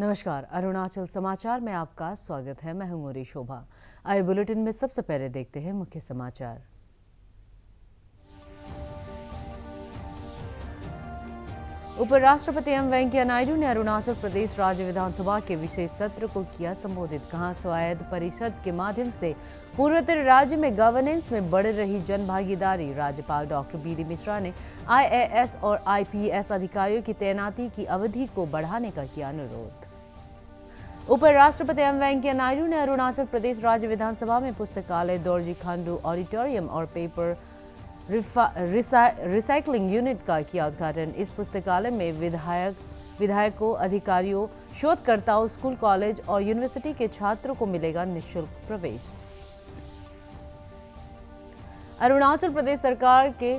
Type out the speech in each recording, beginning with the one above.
नमस्कार, अरुणाचल समाचार में आपका स्वागत है। मैं हूं गोरी शोभा। आइए बुलेटिन में सबसे पहले देखते हैं मुख्य समाचार। उपराष्ट्रपति एम वेंकैया नायडू ने अरुणाचल प्रदेश राज्य विधानसभा के विशेष सत्र को किया संबोधित। कहा, स्वायत्त परिषद के माध्यम से पूर्वोत्तर राज्य में गवर्नेंस में बढ़ रही जन भागीदारी। राज्यपाल डॉक्टर बी.डी. मिश्रा ने IAS और IPS अधिकारियों की तैनाती की अवधि को बढ़ाने का किया अनुरोध। उपराष्ट्रपति एम वेंकैया नायडू ने अरुणाचल प्रदेश राज्य विधानसभा में पुस्तकालय, दोरजी खांडू ऑडिटोरियम और पेपर रिसाइकलिंग यूनिट का किया उद्घाटन। इस पुस्तकालय में विधायकों, अधिकारियों, शोधकर्ताओं, स्कूल, कॉलेज और यूनिवर्सिटी के छात्रों को मिलेगा निःशुल्क प्रवेश। अरुणाचल प्रदेश सरकार के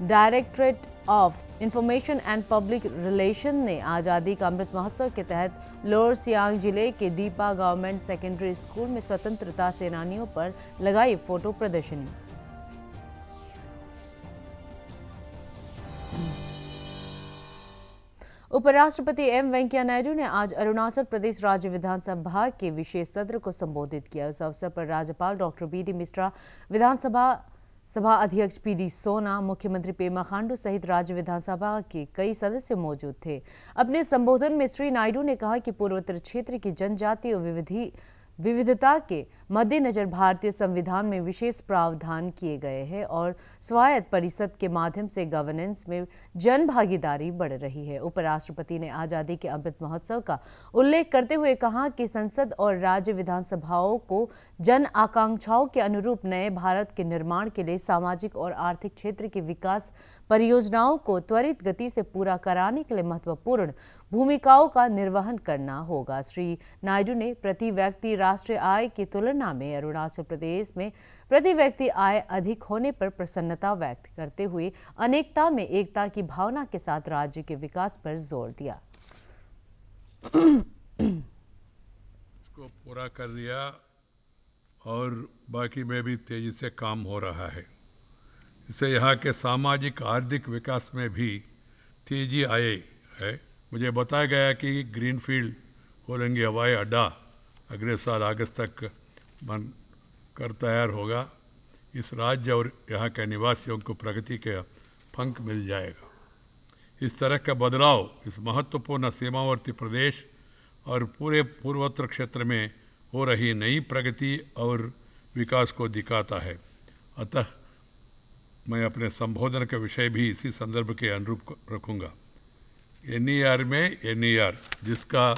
directorate of information and public relation ने आज़ादी का अमृत महोत्सव के तहत लोअर सियांग जिले के दीपा गवर्नमेंट सेकेंडरी स्कूल में स्वतंत्रता सेनानियों पर लगाई फोटो प्रदर्शनी। उपराष्ट्रपति एम वेंकैया नायडू ने आज अरुणाचल प्रदेश राज्य विधानसभा के विशेष सत्र को संबोधित किया। इस अवसर पर राज्यपाल डॉक्टर बी.डी. मिश्रा, विधानसभा अध्यक्ष पी.डी. सोना, मुख्यमंत्री पेमा खांडू सहित राज्य विधानसभा के कई सदस्य मौजूद थे। अपने संबोधन में श्री नायडू ने कहा कि पूर्वोत्तर क्षेत्र की जनजातीय विविधता के मद्देनजर भारतीय संविधान में विशेष प्रावधान किए गए हैं और स्वायत्त परिषद के माध्यम से गवर्नेंस में जन भागीदारी बढ़ रही है। उपराष्ट्रपति ने आज़ादी के अमृत महोत्सव का उल्लेख करते हुए कहा कि संसद और राज्य विधानसभाओं को जन आकांक्षाओं के अनुरूप नए भारत के निर्माण के लिए सामाजिक और आर्थिक क्षेत्र की विकास परियोजनाओं को त्वरित गति से पूरा कराने के लिए महत्वपूर्ण भूमिकाओं का निर्वहन करना होगा। श्री नायडू ने प्रति व्यक्ति राष्ट्रीय आय की तुलना में अरुणाचल प्रदेश में प्रति व्यक्ति आय अधिक होने पर प्रसन्नता व्यक्त करते हुए अनेकता में एकता की भावना के साथ राज्य के विकास पर जोर दिया। इसको पूरा कर दिया और बाकी में भी तेजी से काम हो रहा है। इससे यहाँ के सामाजिक आर्थिक विकास में भी तेजी आई है। मुझे बताया गया कि ग्रीनफील्ड होलंगी हवाई अड्डा अगले साल अगस्त तक बन कर तैयार होगा। इस राज्य और यहाँ के निवासियों को प्रगति के पंख मिल जाएगा। इस तरह का बदलाव इस महत्वपूर्ण सीमावर्ती प्रदेश और पूरे पूर्वोत्तर क्षेत्र में हो रही नई प्रगति और विकास को दिखाता है। अतः मैं अपने संबोधन का विषय भी इसी संदर्भ के अनुरूप रखूँगा। NER में NER जिसका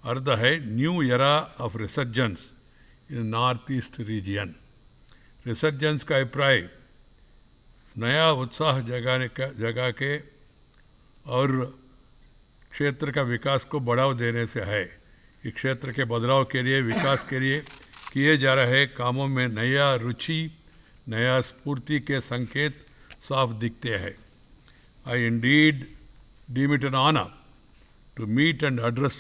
अर्थ है new era of resurgence in north east region. Resurgence का अभिप्राय नया उत्साह जगा के और क्षेत्र का विकास को बढ़ावा देने से है। इस क्षेत्र के बदलाव के लिए, विकास के लिए किए जा रहे कामों में नया रुचि, नया स्फूर्ति के संकेत साफ दिखते हैं। आई Indeed deem it an honor to meet and address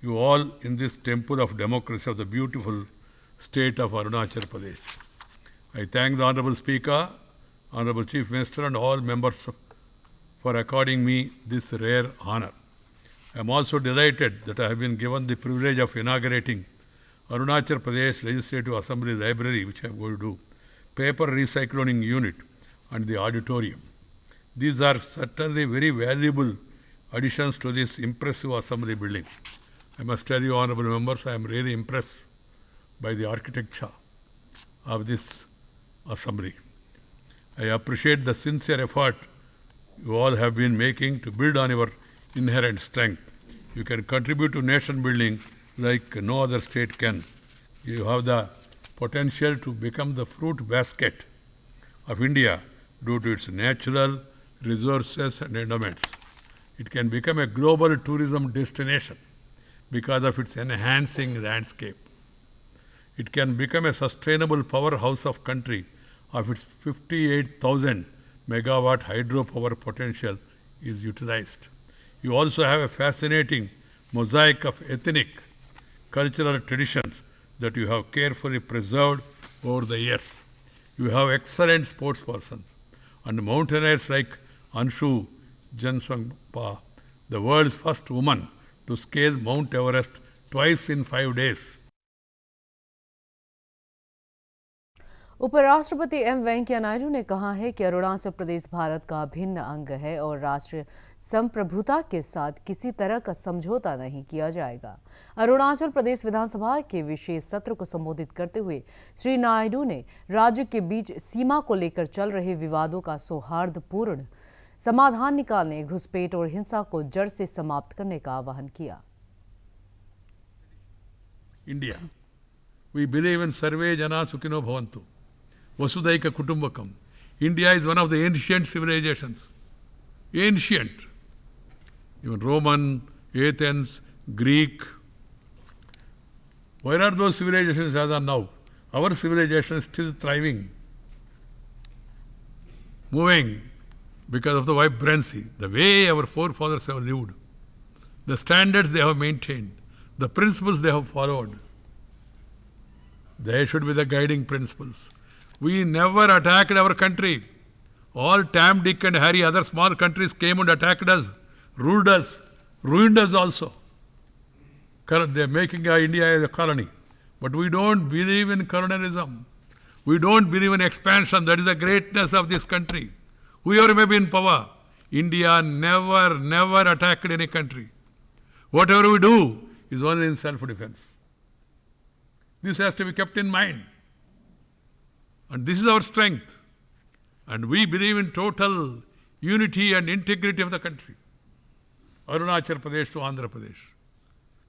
you all in this temple of democracy of the beautiful state of Arunachal Pradesh. I thank the Honorable Speaker, Honorable Chief Minister and all members for according me this rare honor. I am also delighted that I have been given the privilege of inaugurating Arunachal Pradesh Legislative Assembly Library, which I am going to do, paper recycling unit and the auditorium. These are certainly very valuable additions to this impressive assembly building. I must tell you, honorable members, I am really impressed by the architecture of this assembly. I appreciate the sincere effort you all have been making to build on your inherent strength. You can contribute to nation building like no other state can. You have the potential to become the fruit basket of India due to its natural resources and endowments. It can become a global tourism destination because of its enhancing landscape. It can become a sustainable powerhouse of country of its 58,000 megawatt hydropower potential is utilized. You also have a fascinating mosaic of ethnic, cultural traditions that you have carefully preserved over the years. You have excellent sports persons and mountaineers like Anshu Jansangpa, the world's first woman to scale Mount Everest twice in 5 days. उपराष्ट्रपति M Venkaiah Naidu ने कहा है कि अरुणाचल प्रदेश भारत का अभिन्न अंग है और राष्ट्रीय संप्रभुता के साथ किसी तरह का समझौता नहीं किया जाएगा। अरुणाचल प्रदेश विधानसभा के विशेष सत्र को संबोधित करते हुए श्री नायडू ने राज्य के बीच सीमा को लेकर चल रहे विवादों का सौहार्दपूर्ण समाधान निकालने, घुसपैठ और हिंसा को जड़ से समाप्त करने का आह्वान किया। India, we believe in सर्वे जना सुखिनो भवन्तु, वसुधैक कुटुम्बकम. India is one of the ancient civilizations. Ancient. Even Roman, Athens, Greek. Where are those civilizations as are now? Our civilization is still thriving, moving because of the vibrancy, the way our forefathers have lived, the standards they have maintained, the principles they have followed. They should be the guiding principles. We never attacked our country. All Tam, Dick and Harry, other small countries came and attacked us, ruled us, ruined us also. They are making India as a colony. But we don't believe in colonialism. We don't believe in expansion. That is the greatness of this country. Whoever may be in power, India never attacked any country. Whatever we do is only in self-defense. This has to be kept in mind. And this is our strength. And we believe in total unity and integrity of the country. Arunachal Pradesh to Andhra Pradesh,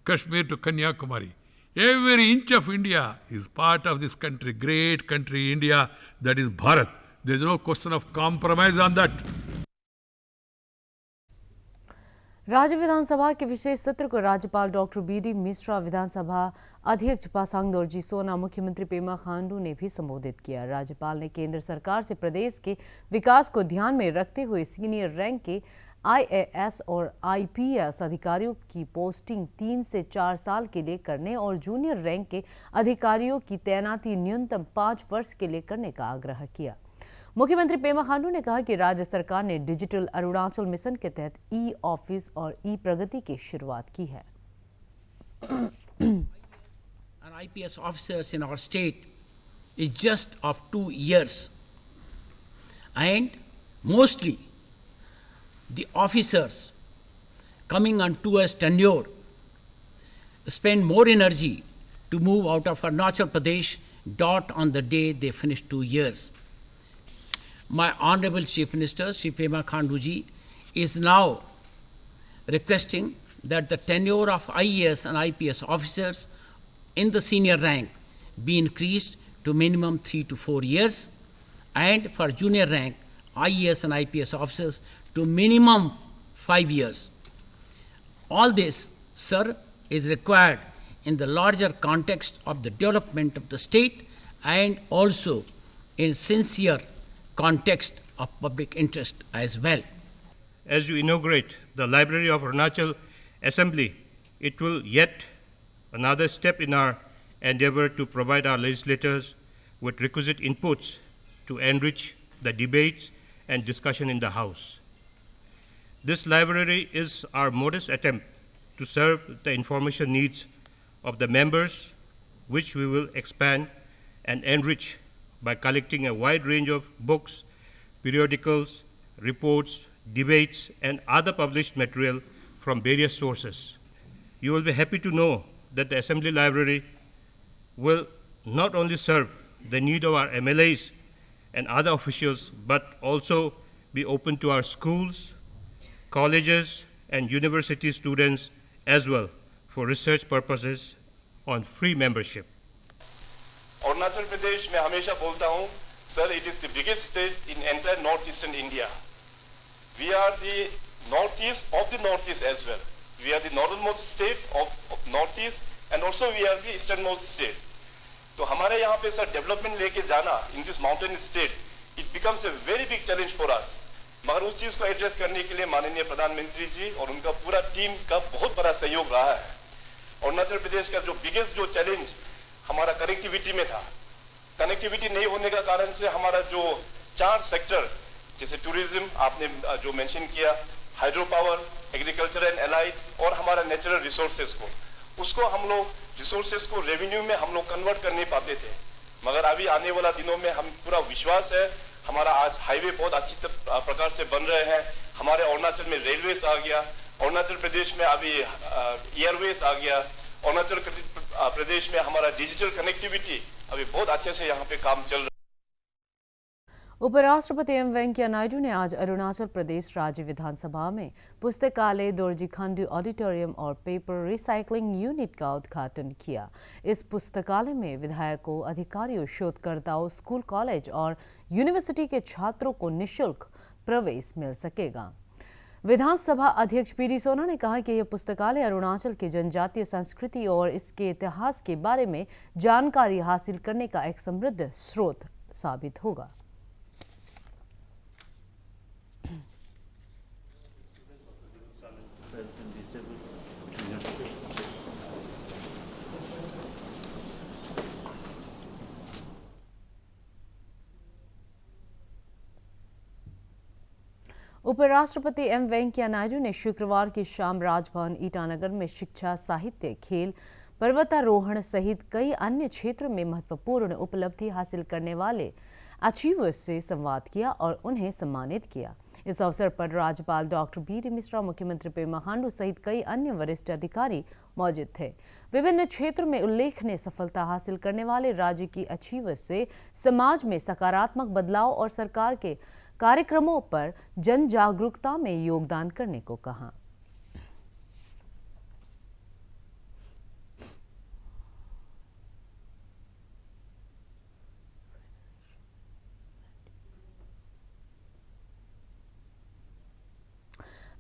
Kashmir to Kanyakumari. Every inch of India is part of this country, great country, India, that is Bharat. There is no question of compromise on that. राज्य विधानसभा के विशेष सत्र को राज्यपाल doctor BD Mishra, विधानसभा अध्यक्ष पासांग दोरजी सोना, मुख्यमंत्री पेमा खांडू ने भी संबोधित किया। राज्यपाल ने केंद्र सरकार से प्रदेश के विकास को ध्यान में रखते हुए सीनियर रैंक के IAS और IPS अधिकारियों की पोस्टिंग 3 से 4 साल के लिए करने और जूनियर रैंक के अधिकारियों की तैनाती न्यूनतम 5 वर्ष के लिए करने का आग्रह किया। मुख्यमंत्री पेमा खांडू ने कहा कि राज्य सरकार ने डिजिटल अरुणाचल मिशन के तहत ई-ऑफिस और ई-प्रगति की शुरुआत की है। And IPS officers in our state is just of 2 years, and mostly the officers coming on 2 years tenure spend more energy to move out of Arunachal Pradesh dot on the day they finish 2 years. My Honorable Chief Minister, Shri Pema Khandu ji, is now requesting that the tenure of IAS and IPS officers in the senior rank be increased to minimum 3 to 4 years, and for junior rank, IAS and IPS officers to minimum 5 years. All this, sir, is required in the larger context of the development of the state and also in sincere context of public interest as well. As you inaugurate the Library of Arunachal Assembly, it will yet another step in our endeavor to provide our legislators with requisite inputs to enrich the debates and discussion in the House. This library is our modest attempt to serve the information needs of the members, which we will expand and enrich by collecting a wide range of books, periodicals, reports, debates, and other published material from various sources. You will be happy to know that the Assembly Library will not only serve the need of our MLAs and other officials, but also be open to our schools, colleges, and university students as well for research purposes on free membership. Arunachal Pradesh में हमेशा बोलता हूँ, sir, it is the biggest state in entire north eastern India. We are the north east of the north east as well. We are the northern most state of north east and also we are the eastern most state. तो हमारे यहाँ पे sir development लेके जाना in this mountain state, it becomes a very big challenge for us. मगर उस चीज को एड्रेस करने के लिए माननीय प्रधानमंत्री जी और उनका पूरा टीम का बहुत बड़ा सहयोग रहा है. अरुणाचल प्रदेश का जो बिगेस्ट जो चैलेंज हमारा कनेक्टिविटी में था, कनेक्टिविटी नहीं होने का कारण से हमारा जो 4 सेक्टर जैसे टूरिज्म आपने जो मेंशन किया, hydro power, agriculture and allied और हमारा नेचुरल रिसोर्सेज को, उसको हम लोग रिसोर्सेस को रेवेन्यू में हम लोग कन्वर्ट कर नहीं पाते थे, मगर अभी आने वाला दिनों में हम पूरा विश्वास है, हमारा आज हाईवे बहुत अच्छी प्रकार से बन रहे हैं, हमारे अरुणाचल में रेलवेज आ गया, अरुणाचल प्रदेश में अभी एयरवेज आ गया, अरुणाचल प्रदेश में हमारा डिजिटल कनेक्टिविटी अभी बहुत अच्छे से यहाँ पे काम चल रहा है। उपराष्ट्रपति एम वेंकैया नायडू ने आज अरुणाचल प्रदेश राज्य विधानसभा में पुस्तकालय, दोरजी खांडू ऑडिटोरियम और पेपर रिसाइकलिंग यूनिट का उद्घाटन किया। इस पुस्तकालय में विधायकों, अधिकारियों, शोधकर्ताओं, स्कूल, कॉलेज और यूनिवर्सिटी के छात्रों को निःशुल्क प्रवेश मिल सकेगा। विधानसभा अध्यक्ष पीडी सोना ने कहा कि यह पुस्तकालय अरुणाचल की जनजातीय संस्कृति और इसके इतिहास के बारे में जानकारी हासिल करने का एक समृद्ध स्रोत साबित होगा। उपराष्ट्रपति एम वेंकैया नायडू ने शुक्रवार की शाम राजभवन ईटानगर में शिक्षा, साहित्य, खेल, पर्वतारोहण सहित कई अन्य क्षेत्रों में महत्वपूर्ण उपलब्धि हासिल करने वाले अचीवर्स से संवाद किया और उन्हें सम्मानित किया। इस अवसर पर राज्यपाल डॉक्टर बी.डी. मिश्रा, मुख्यमंत्री पेमा खांडू सहित कई अन्य वरिष्ठ अधिकारी मौजूद थे। विभिन्न क्षेत्रों में उल्लेखनीय सफलता हासिल करने वाले राज्य की अचीवर्स से समाज में सकारात्मक बदलाव और सरकार के कार्यक्रमों पर जन जागरूकता में योगदान करने को कहा।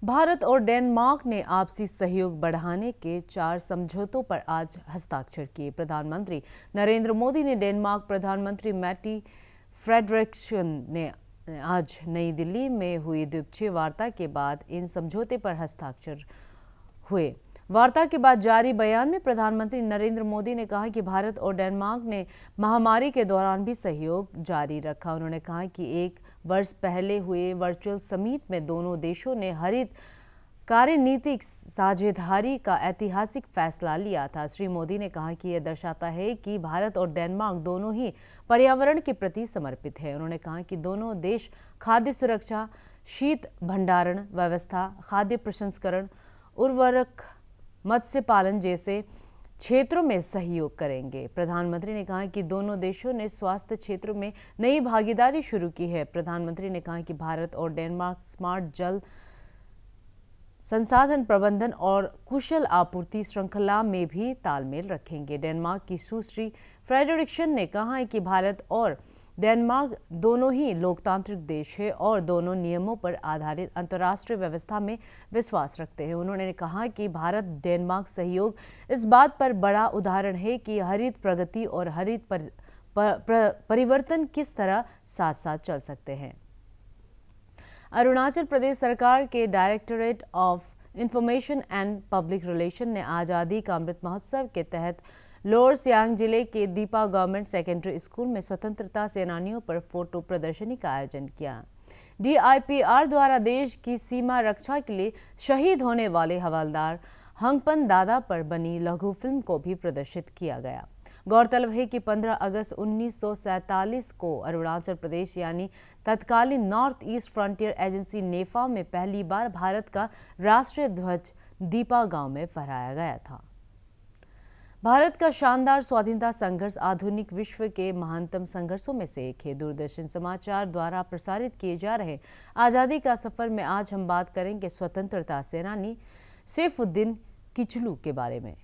भारत और डेनमार्क ने आपसी सहयोग बढ़ाने के 4 समझौतों पर आज हस्ताक्षर किए। प्रधानमंत्री नरेंद्र मोदी ने डेनमार्क प्रधानमंत्री मैटी फ्रेडरिक्सन ने आज नई दिल्ली में हुई द्विपक्षीय वार्ता के बाद इन समझौते पर हस्ताक्षर हुए। वार्ता के बाद जारी बयान में प्रधानमंत्री नरेंद्र मोदी ने कहा कि भारत और डेनमार्क ने महामारी के दौरान भी सहयोग जारी रखा। उन्होंने कहा कि 1 वर्ष पहले हुए वर्चुअल समिट में दोनों देशों ने हरित कार्यनीतिक साझेदारी का ऐतिहासिक फैसला लिया था। श्री मोदी ने कहा कि यह दर्शाता है कि भारत और डेनमार्क दोनों ही पर्यावरण के प्रति समर्पित है। उन्होंने कहा कि दोनों देश खाद्य सुरक्षा, शीत भंडारण व्यवस्था, खाद्य प्रसंस्करण, उर्वरक, मत्स्य पालन जैसे क्षेत्रों में सहयोग करेंगे। प्रधानमंत्री ने कहा कि दोनों देशों ने स्वास्थ्य क्षेत्र में नई भागीदारी शुरू की है। प्रधानमंत्री ने कहा कि भारत और डेनमार्क स्मार्ट जल संसाधन प्रबंधन और कुशल आपूर्ति श्रृंखला में भी तालमेल रखेंगे। डेनमार्क की सुश्री फ्रेडरिक्सन ने कहा है कि भारत और डेनमार्क दोनों ही लोकतांत्रिक देश है और दोनों नियमों पर आधारित अंतर्राष्ट्रीय व्यवस्था में विश्वास रखते हैं। उन्होंने कहा कि भारत डेनमार्क सहयोग इस बात पर बड़ा उदाहरण है कि हरित प्रगति और हरित परिवर्तन किस तरह साथ साथ चल सकते हैं। अरुणाचल प्रदेश सरकार के directorate of information and public relation ने आज़ादी का अमृत महोत्सव के तहत लोअर सियांग जिले के दीपा गवर्नमेंट सेकेंडरी स्कूल में स्वतंत्रता सेनानियों पर फोटो प्रदर्शनी का आयोजन किया। DIPR द्वारा देश की सीमा रक्षा के लिए शहीद होने वाले हवलदार हंगपन दादा पर बनी लघु फिल्म को भी प्रदर्शित किया गया। गौरतलब है कि 15 अगस्त 1947 को अरुणाचल प्रदेश यानी तत्कालीन नॉर्थ ईस्ट फ्रंटियर एजेंसी नेफा में पहली बार भारत का राष्ट्रीय ध्वज दीपा गांव में फहराया गया था। भारत का शानदार स्वाधीनता संघर्ष आधुनिक विश्व के महानतम संघर्षों में से एक है। दूरदर्शन समाचार द्वारा प्रसारित किए जा रहे आज़ादी का सफर में आज हम बात करेंगे स्वतंत्रता सेनानी सैफुद्दीन किचलू के बारे में।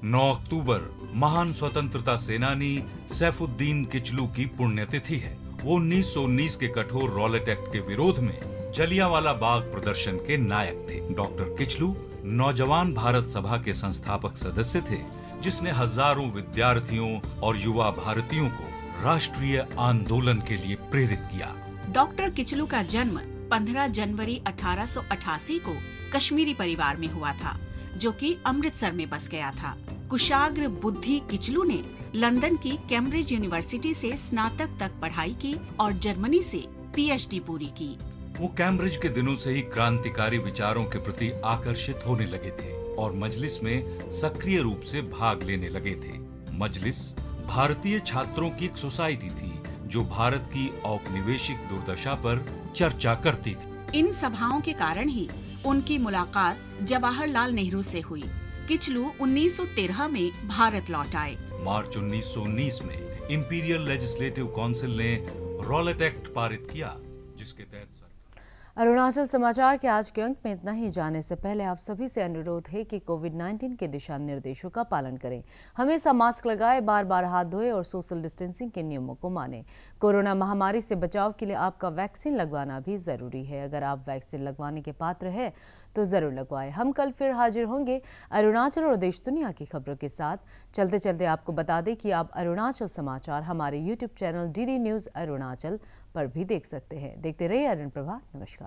नौ अक्टूबर महान स्वतंत्रता सेनानी सैफुद्दीन किचलू की पुण्यतिथि है। वो 1919 के कठोर रॉलेट एक्ट के विरोध में जलियांवाला बाग प्रदर्शन के नायक थे। डॉक्टर किचलू नौजवान भारत सभा के संस्थापक सदस्य थे, जिसने हजारों विद्यार्थियों और युवा भारतीयों को राष्ट्रीय आंदोलन के लिए प्रेरित किया। डॉक्टर किचलू का जन्म 15 जनवरी 1888 को कश्मीरी परिवार में हुआ था, जो कि अमृतसर में बस गया था। कुशाग्र बुद्धि किचलू ने लंदन की कैम्ब्रिज यूनिवर्सिटी से स्नातक तक पढ़ाई की और जर्मनी से पीएचडी पूरी की। वो कैम्ब्रिज के दिनों से ही क्रांतिकारी विचारों के प्रति आकर्षित होने लगे थे और मजलिस में सक्रिय रूप से भाग लेने लगे थे। मजलिस भारतीय छात्रों की एक सोसाइटी थी जो भारत की औपनिवेशिक दुर्दशा पर चर्चा करती थी। इन सभाओं के कारण ही उनकी मुलाकात जवाहरलाल नेहरू से हुई। किचलू 1913 में भारत लौट आए। मार्च 1919 में इंपीरियल लेजिस्लेटिव काउंसिल ने रॉलेट एक्ट पारित किया, जिसके तहत अरुणाचल समाचार के आज के अंक में इतना ही। जाने से पहले आप सभी से अनुरोध है कि कोविड-19 के दिशा निर्देशों का पालन करें, हमेशा मास्क लगाएं, बार बार हाथ धोएं और सोशल डिस्टेंसिंग के नियमों को मानें। कोरोना महामारी से बचाव के लिए आपका वैक्सीन लगवाना भी जरूरी है। अगर आप वैक्सीन लगवाने के पात्र हैं तो जरूर लगवाएं। हम कल फिर हाजिर होंगे अरुणाचल और देश दुनिया की खबरों के साथ। चलते चलते आपको बता दें कि आप अरुणाचल समाचार हमारे YouTube channel DD news Arunachal पर भी देख सकते हैं। देखते रहिए अरुण प्रभा। नमस्कार।